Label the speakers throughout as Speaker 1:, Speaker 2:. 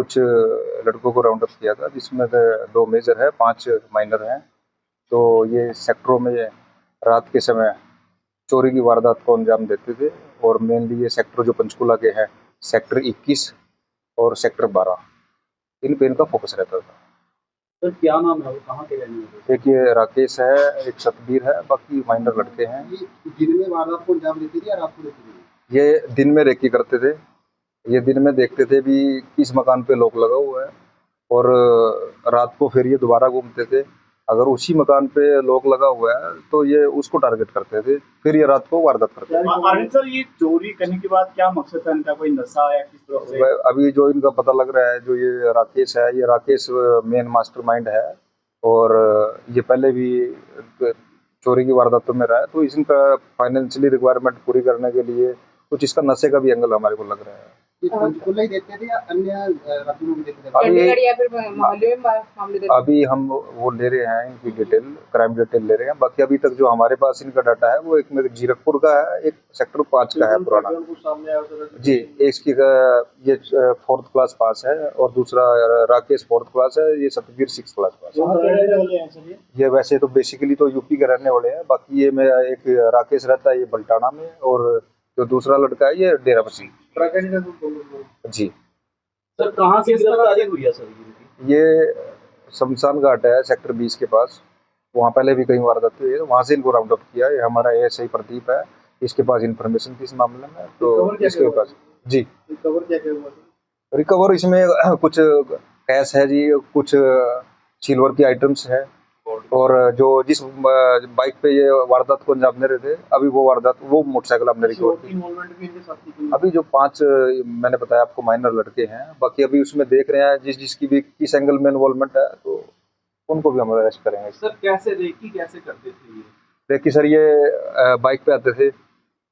Speaker 1: कुछ लड़कों को राउंड अप किया था, जिसमें से 2 मेजर है, 5 माइनर हैं। तो ये सेक्टरों में रात के समय चोरी की वारदात को अंजाम देते थे, और मेनली ये सेक्टर जो पंचकुला के हैं, सेक्टर 21 और सेक्टर 12, इन पे इनका फोकस रहता था।
Speaker 2: सर क्या नाम है, वो कहाँ के रहने वाले?
Speaker 1: एक ये राकेश है, एक सतबीर है, बाकी माइनर लड़के हैं।
Speaker 2: ये दिन में वारदात को अंजाम देते थे या रात को देते थे?
Speaker 1: ये दिन में रेकी करते थे, ये दिन में देखते थे भी किस मकान पे लॉक लगा हुआ है, और रात को फिर ये दोबारा घूमते थे। अगर उसी मकान पे लॉक लगा हुआ है तो ये उसको टारगेट करते थे, फिर ये रात को वारदात करते थे।
Speaker 2: अरविंद सर, ये चोरी करने के बाद क्या मकसद था इनका, कोई नशा या किस तरह से?
Speaker 1: अभी जो इनका पता लग रहा है, जो ये राकेश है, ये राकेश मेन मास्टरमाइंड है, और ये पहले भी चोरी की वारदातों में रहा है। तो इनका फाइनेंशियली रिक्वायरमेंट पूरी करने के लिए कुछ इसका नशे का भी एंगल हमारे को लग रहा है।
Speaker 2: ये पंचकुला ही देते थे या अन्य राज्यों में भी देते थे?
Speaker 3: चंडीगढ़ या फिर मोहल्ले में मामले देते थे?
Speaker 1: अभी हम वो ले रहे हैं, इनकी डिटेल, क्राइम डिटेल ले रहे हैं। बाकी अभी तक जो हमारे पास इनका डाटा है, वो एक मेरे जीरकपुर का है, एक सेक्टर 5 का है पुराना जी। इसकी ये 4th क्लास पास है, और दूसरा राकेश 4th क्लास है, ये सतबीर 6th क्लास पास है। ये वैसे तो बेसिकली तो यूपी के रहने वाले हैं। बाकी ये मेरा एक राकेश रहता है, ये बल्टाना में, और जो दूसरा लड़का है ये डेरा बसी जी।
Speaker 2: सर कहाँ से गिरफ्तारी हुई है सर?
Speaker 1: ये शमशान घाट है सेक्टर 20 के पास, वहाँ पहले भी कई वारदात हुई है, वहाँ से इनको राउंड अप किया। ये हमारा एएसआई प्रदीप है, इसके पास इन्फॉर्मेशन थी इस मामले में, तो इसके पास जी रिकवर इसमें कुछ कैश है जी, कुछ सिल्वर की आइटम्स है, और जो जिस बाइक पे ये वारदात को अंजाम दे रहे थे, अभी वो मोटरसाइकिल हमने रिकवर की। अभी जो 5 मैंने बताया आपको माइनर लड़के हैं, बाकी अभी उसमें देख रहे हैं जिसकी भी किस एंगल में इन्वॉल्वमेंट है, तो उनको भी हम अरेस्ट करेंगे।
Speaker 2: सर कैसे करते थे ये?
Speaker 1: देखिए सर, ये बाइक पे आते थे,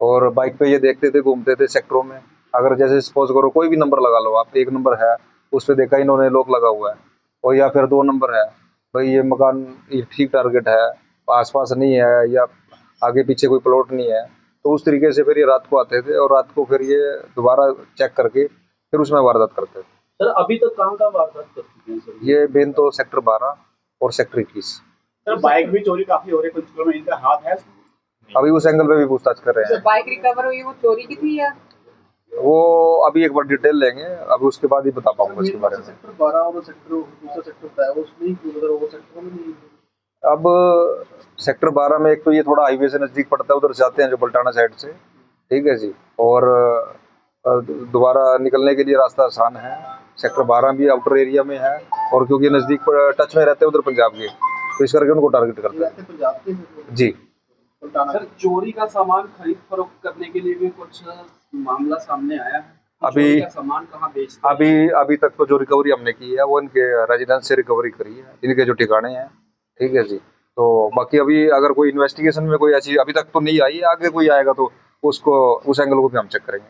Speaker 1: और बाइक पे ये देखते थे, घूमते थे सेक्टरों में। अगर जैसे सपोज करो कोई भी नंबर लगा लो आप, 1 नंबर है, उस पर देखा इन्होंने लॉक लगा हुआ है, और या फिर 2 नंबर है, भाई ये मकान ये ठीक टारगेट है, आसपास नहीं है, या आगे पीछे कोई प्लॉट नहीं है, तो उस तरीके से फिर ये रात को आते थे, और रात को फिर ये दोबारा चेक करके फिर उसमें वारदात करते थे।
Speaker 2: सर अभी तक कहाँ का वारदात कर चुके हैं सर?
Speaker 1: ये मेन तो सेक्टर 12 और सेक्टर 21।
Speaker 2: सर बाइक भी चोरी काफी हो रही है पंचकुला में, इनका हाथ है?
Speaker 1: अभी उस एंगल पे भी पूछताछ कर रहे हैं।
Speaker 3: बाइक रिकवर हुई, वो चोरी की थी या?
Speaker 1: वो अभी एक बार डिटेल लेंगे, अभी उसके बाद ही बता पाऊंगा इसके बारे में।
Speaker 2: सेक्टर 12 और दूसरा सेक्टर बताया, उसमें वो सेक्टर में नहीं।
Speaker 1: अब सेक्टर 12 में एक तो ये थोड़ा हाईवे से नजदीक पड़ता है, उधर जाते हैं जो बल्टाना साइड से, ठीक है जी, और दोबारा निकलने के लिए रास्ता आसान है। सेक्टर 12 भी आउटर एरिया में है, और क्योंकि नजदीक टच में रहते हैं उधर पंजाब के, तो इस करके उनको टारगेट करते हैं जी।
Speaker 2: सर चोरी का सामान खरीद फरोख्त करने के लिए भी कुछ मामला सामने आया है?
Speaker 1: अभी
Speaker 2: सामान कहाँ बेचते हैं?
Speaker 1: अभी तक तो जो रिकवरी हमने की है, वो इनके रेजिडेंस से रिकवरी करी है, इनके जो ठिकाने हैं, ठीक है जी। तो बाकी अभी अगर कोई इन्वेस्टिगेशन में कोई ऐसी अभी तक तो नहीं आई है, आगे कोई आएगा तो उसको उस एंगल को भी हम चेक करेंगे।